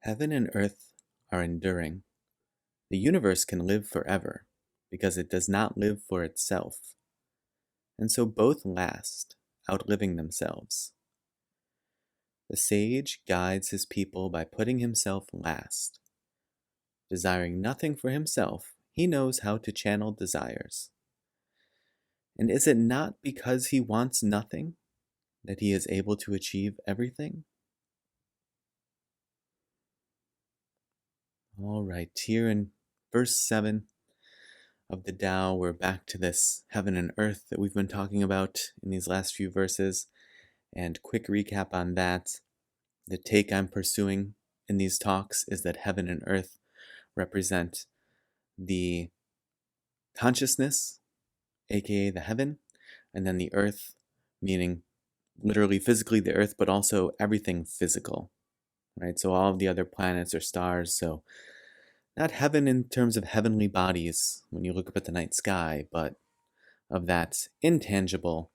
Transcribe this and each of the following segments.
Heaven and earth are enduring. The universe can live forever because it does not live for itself, and so both last, outliving themselves. The sage guides his people by putting himself last. Desiring nothing for himself, he knows how to channel desires. And is it not because he wants nothing that he is able to achieve everything? All right, here in verse 7 of the Tao, we're back to this heaven and earth that we've been talking about in these last few verses. And quick recap on that. The take I'm pursuing in these talks is that heaven and earth represent the consciousness, aka the heaven, and then the earth, meaning literally physically the earth, but also everything physical, right? So all of the other planets or stars. So not heaven in terms of heavenly bodies when you look up at the night sky, but of that intangible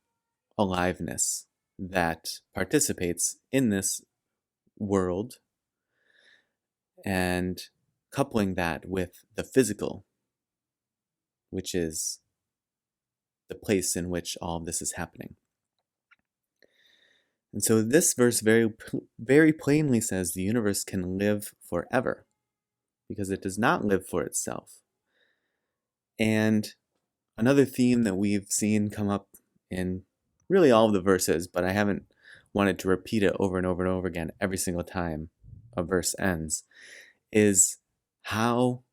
aliveness that participates in this world, and coupling that with the physical, which is the place in which all of this is happening. And so this verse very plainly says the universe can live forever because it does not live for itself. And another theme that we've seen come up in really all of the verses, but I haven't wanted to repeat it over and over and over again every single time a verse ends, is how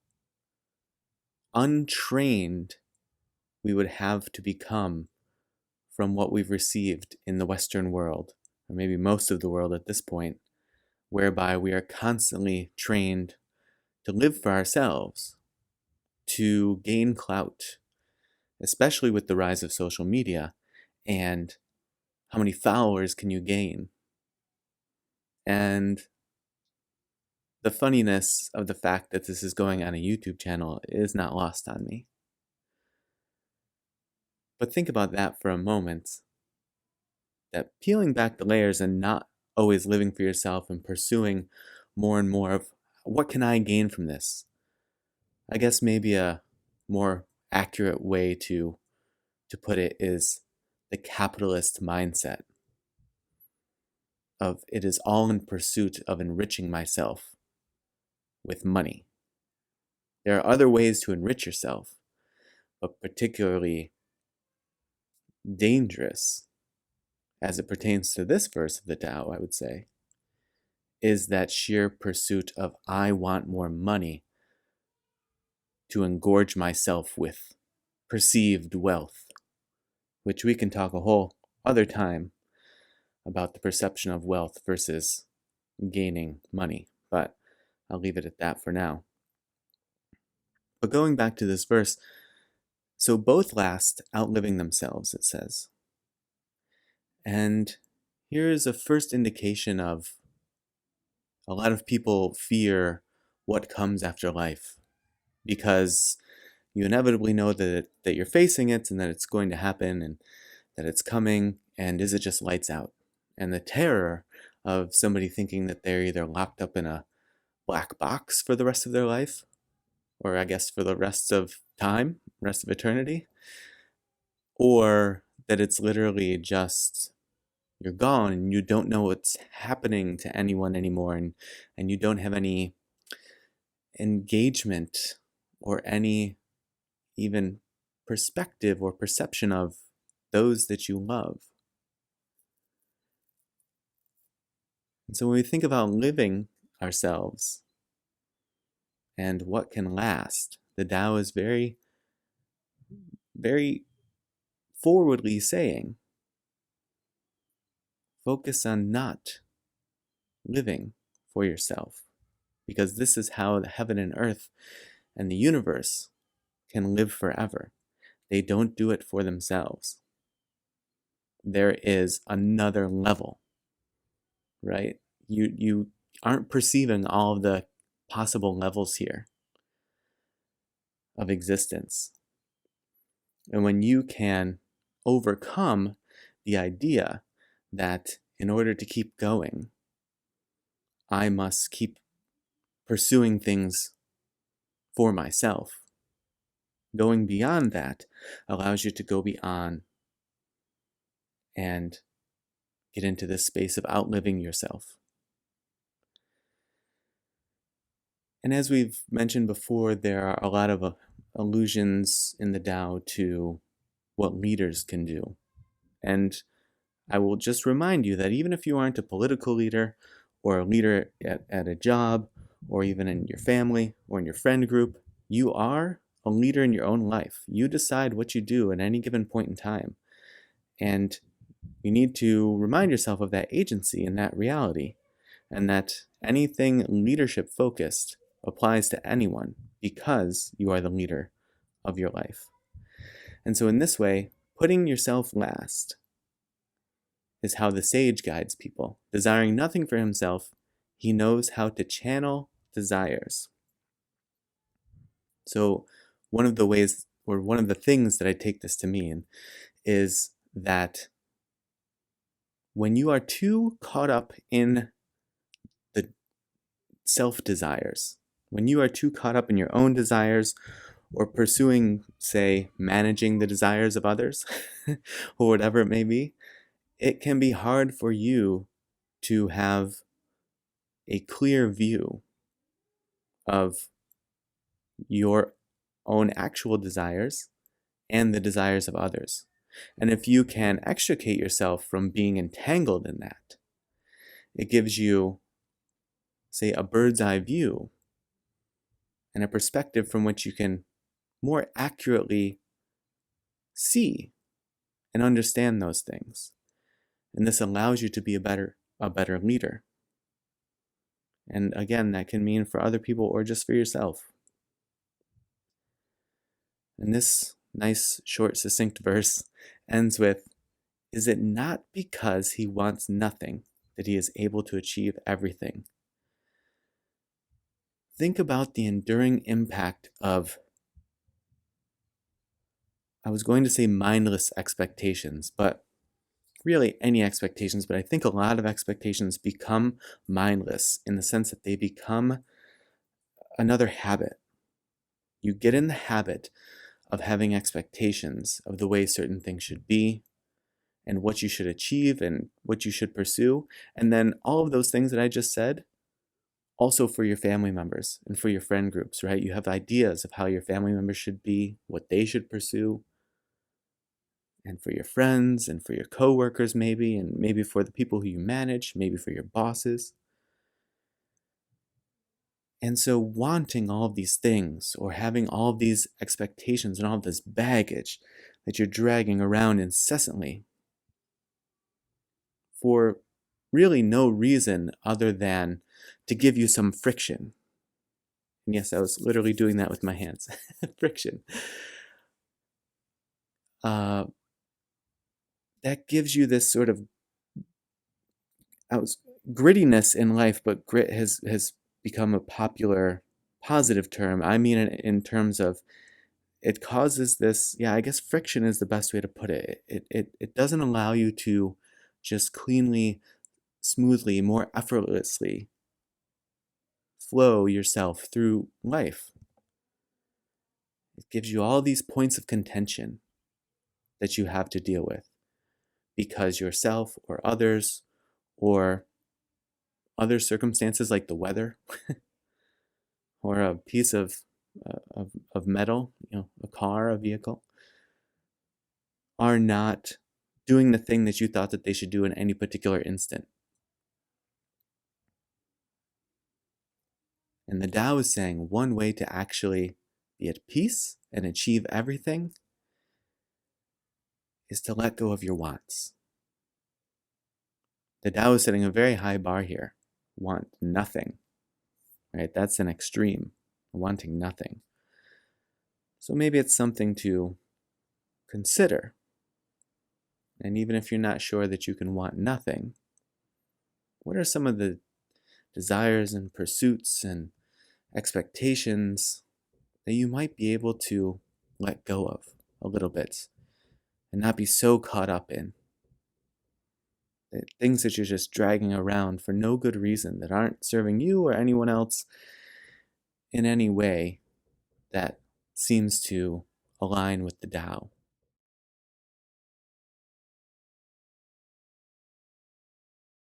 untrained we would have to become from what we've received in the Western world, or maybe most of the world at this point, whereby we are constantly trained to live for ourselves, to gain clout, especially with the rise of social media and how many followers can you gain. And the funniness of the fact that this is going on a YouTube channel is not lost on me. But think about that for a moment, that peeling back the layers and not always living for yourself and pursuing more and more of what can I gain from this? I guess maybe a more accurate way to put it is the capitalist mindset of it is all in pursuit of enriching myself with money. There are other ways to enrich yourself, but particularly dangerous as it pertains to this verse of the Tao, I would say, is that sheer pursuit of I want more money to engorge myself with perceived wealth, which we can talk a whole other time about the perception of wealth versus gaining money, but I'll leave it at that for now. But going back to this verse, so both last, outliving themselves, it says. And here's a first indication of a lot of people fear what comes after life because you inevitably know that you're facing it and that it's going to happen and that it's coming, and is it just lights out? And the terror of somebody thinking that they're either locked up in a black box for the rest of their life, or I guess for the rest of time, rest of eternity, or that it's literally just you're gone and you don't know what's happening to anyone anymore, and you don't have any engagement or any even perspective or perception of those that you love. And so when we think about living ourselves and what can last, the Tao is very, very forwardly saying, focus on not living for yourself, because this is how the heaven and earth and the universe can live forever. They don't do it for themselves. There is another level, right? You aren't perceiving all of the possible levels here of existence. And when you can overcome the idea that in order to keep going, I must keep pursuing things for myself. Going beyond that allows you to go beyond and get into this space of outliving yourself. And as we've mentioned before, there are a lot of allusions in the Tao to what leaders can do. And I will just remind you that even if you aren't a political leader or a leader at a job or even in your family or in your friend group, you are a leader in your own life. You decide what you do at any given point in time. And you need to remind yourself of that agency and that reality, and that anything leadership focused applies to anyone because you are the leader of your life. And so in this way, putting yourself last is how the sage guides people. Desiring nothing for himself, he knows how to channel desires. So one of the ways, or one of the things that I take this to mean, is that when you are too caught up in the self-desires, when you are too caught up in your own desires or pursuing, say, managing the desires of others, or whatever it may be, it can be hard for you to have a clear view of your own actual desires and the desires of others. And if you can extricate yourself from being entangled in that, it gives you, say, a bird's eye view and a perspective from which you can more accurately see and understand those things. And this allows you to be a better leader. And again, that can mean for other people or just for yourself. And this nice, short, succinct verse ends with, "Is it not because he wants nothing that he is able to achieve everything?" Think about the enduring impact of, I was going to say mindless expectations, but really any expectations, but I think a lot of expectations become mindless in the sense that they become another habit. You get in the habit of having expectations of the way certain things should be and what you should achieve and what you should pursue. And then all of those things that I just said, also for your family members and for your friend groups, right? You have ideas of how your family members should be, what they should pursue, and for your friends and for your coworkers maybe, and maybe for the people who you manage, maybe for your bosses. And so wanting all of these things or having all of these expectations and all of this baggage that you're dragging around incessantly for really no reason other than to give you some friction. And yes, I was literally doing that with my hands. Friction. That gives you this sort of grittiness in life, but grit has become a popular positive term. I mean it in terms of it causes this, yeah, I guess friction is the best way to put it. It doesn't allow you to just cleanly, smoothly, more effortlessly flow yourself through life. It gives you all these points of contention that you have to deal with because yourself or others or other circumstances like the weather or a piece of metal, a car, a vehicle, are not doing the thing that you thought that they should do in any particular instant. And the Tao is saying one way to actually be at peace and achieve everything is to let go of your wants. The Tao is setting a very high bar here. Want nothing, right? That's an extreme, wanting nothing. So maybe it's something to consider. And even if you're not sure that you can want nothing, what are some of the desires and pursuits and expectations that you might be able to let go of a little bit and not be so caught up in? Things that you're just dragging around for no good reason that aren't serving you or anyone else, in any way that seems to align with the Tao.